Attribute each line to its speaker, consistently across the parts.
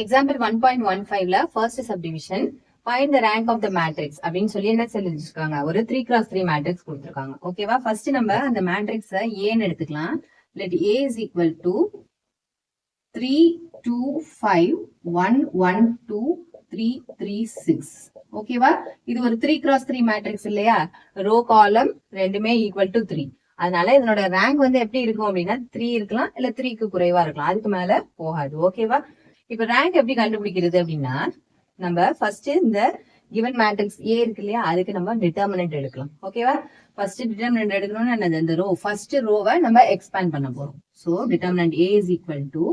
Speaker 1: Example 1.15ல first subdivision find the rank of the matrix அப்படின்னு சொல்லி என்ன சொல்லிருக்காங்க, ஒரு 3x3 மேட்ரிக்ஸ் கொடுத்துருக்காங்க. ஓகேவா, ஃபர்ஸ்ட் நம்ம அந்த மேட்ரிக்ஸை ஏன்னு எடுத்துக்கலாம். Let A is equal to 3 2 5 1 1 2 3 3 6. ஓகேவா, இது ஒரு 3x3 மேட்ரிக்ஸ் இல்லையா, ரோ காலம் ரெண்டுமே ஈக்குவல் டு 3. அதனால இதனோட ரேங்க் வந்து எப்படி இருக்கும் அப்படின்னா 3 இருக்கலாம், இல்ல 3க்கு குறைவா இருக்கலாம், அதுக்கு மேல போகாது. ஓகேவா, இப்ப ரேங்க் எப்படி கண்டுபிடிக்கிறது அப்படின்னா, நம்ம ஃபர்ஸ்ட் இந்த கிவன் மேட்ரிக்ஸ் ஏ இருக்கு இல்லையா, அதுக்கு நம்ம டிட்டர்மினன்ட் எடுக்கலாம். ஓகேவா, ஃபர்ஸ்ட் டிட்டர்மினன்ட் எடுக்கணும்னு இந்த ரோ ஃபர்ஸ்ட் ரோவை நம்ம எக்ஸ்பேண்ட் பண்ண போறோம். So determinant A is equal to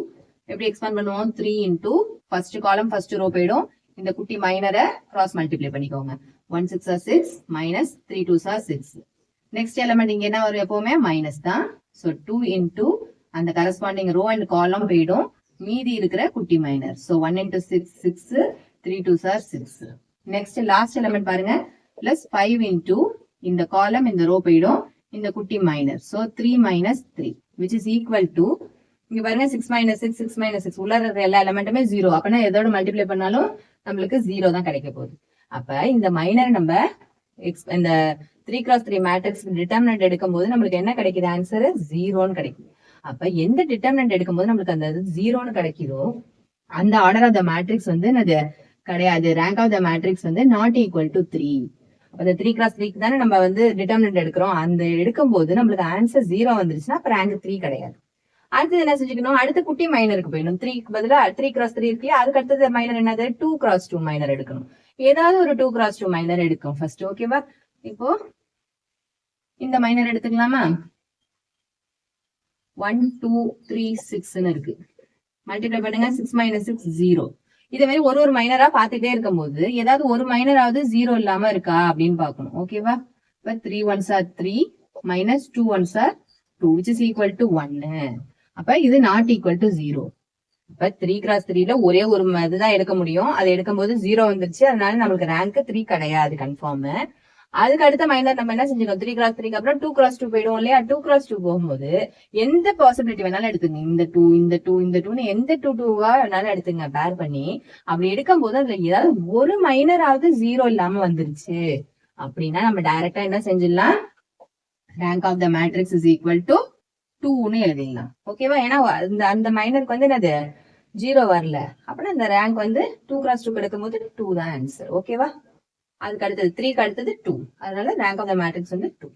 Speaker 1: எப்படி எக்ஸ்பேண்ட் பண்ணுவோம், 3 into first column first row போயிடும், இந்த குட்டி மைனரை கிராஸ் மல்டிப்ளை பண்ணிக்கோங்க. 1 6 are 6 minus 3 2s are 6. Next element இங்க என்ன வரும், எப்பவுமே மைனஸ் தான். சோ 2 இன்டூ அந்த கரஸ்பாண்டிங் ரோ அண்ட் காலம் போயிடும், மீதி இருக்கிற குட்டி minor. So 1 into 6 6, 3 2s are 6. Next last element பாருங்க, பிளஸ் 5 இன்டூ இந்த காலம் இந்த ரோ போயிடும், இந்த குட்டி minor. So 3 minus 3 which is equal to, இங்க பாருங்க 6 minus 6 6 minus 6 உள்ள இருக்கிற எல்லா எலிமெண்ட்டுமே 0. அப்பனா எதோட மல்டிப்ளை பண்ணாலும் நம்மளுக்கு 0 தான் கிடைக்க போகுது. அப்ப இந்த மைனர் நம்ம இந்த 3x3 மேட்ரிக்ஸ் டிட்டர்மினன்ட் எடுக்கும் போது நம்மளுக்கு என்ன கிடைக்குது, ஆன்சர் 0ன்னு கிடைக்குது. அப்ப எந்த டிட்டர்மினன்ட் எடுக்கும் போது நம்மளுக்கு அந்த 0ன்னு கிடைக்குதோ அந்த ஆர்டர் ஆஃப் த மேட்ரிக்ஸ் வந்து என்னது கிடையாது, ரேங்க் ஆஃப் த மேட்ரிக்ஸ் வந்து நாட் ஈக்குவல் டு 3. அந்த 3x3க்கு தானே நம்ம வந்து டிட்டர்மினன்ட் எடுக்கிறோம், அந்த எடுக்கும் போது நம்மளுக்கு ஆன்சர் 0 வந்துருச்சுன்னா அப்ப ரேங்க் 3 கிடையாது. அடுத்தது என்ன செஞ்சுக்கணும், அடுத்த குட்டி மைனருக்கு போயிடும். 3க்கு பதிலா 3x3 இருக்கு, அதுக்கு அடுத்தது மைனர் என்னது 2x2 மைனர் எடுக்கணும். ஏதாவது ஒரு 2x2 மைனர் எடுக்கும் ஃபர்ஸ்ட். ஓகேவா, இப்போ இந்த மைனர் எடுத்துக்கலாமா, 1 2 3 6ன்னு இருக்கு, மல்டிப்ளை பண்ணுங்க. 6 minus 6 0. இதே மாதிரி ஒரு மைனரா பாத்துட்டே இருக்கும் போது ஏதாவது ஒரு மைனராவது 0 இல்லாம இருக்கா அப்படின்னு பாக்கணும். ஓகேவா, இப்ப 3 1s are 3 minus 2 1s are 2 which is equal to 1. அப்ப இது நாட் ஈக்குவல் டு 0. இப்ப 3x3ல ஒரே ஒரு இதுதான் எடுக்க முடியும், அது எடுக்கும் போது 0 வந்துருச்சு, அதனால நம்மளுக்கு ரேங்க் 3 கிடையாது கன்ஃபார்ம். அதுக்கு அடுத்த மைனர் நம்ம என்ன செஞ்சுக்கோம், 3x3க்கு அப்புறம் 2x2 போயிடும் இல்லையா. 2x2 போகும்போது எந்த பாசிபிலிட்டி வேணாலும் எடுத்துங்க, இந்த 2 இந்த 2 இந்த 2ன்னு எந்த 2 வேணாலும் எடுத்துங்க பேர் பண்ணி. அப்படி எடுக்கும் போது அதுல ஏதாவது ஒரு மைனராவது 0 இல்லாம வந்துருச்சு அப்படின்னா நம்ம டைரக்டா என்ன செஞ்சிடலாம், rank of the matrix is equal to 2ன்னு எழுதிடலாம். ஓகேவா, ஏன்னா அந்த மைனருக்கு வந்து என்னது 0 வரல, அப்படின்னா இந்த ரேங்க் வந்து 2x2 எடுக்கும் போது 2 தான் ஆன்சர். ஓகேவா, அதுக்கு அடுத்தது 3க்கு அடுத்தது 2, அதனால ரேங்க் ஆஃப் த மேட்ரிக்ஸ் வந்து 2.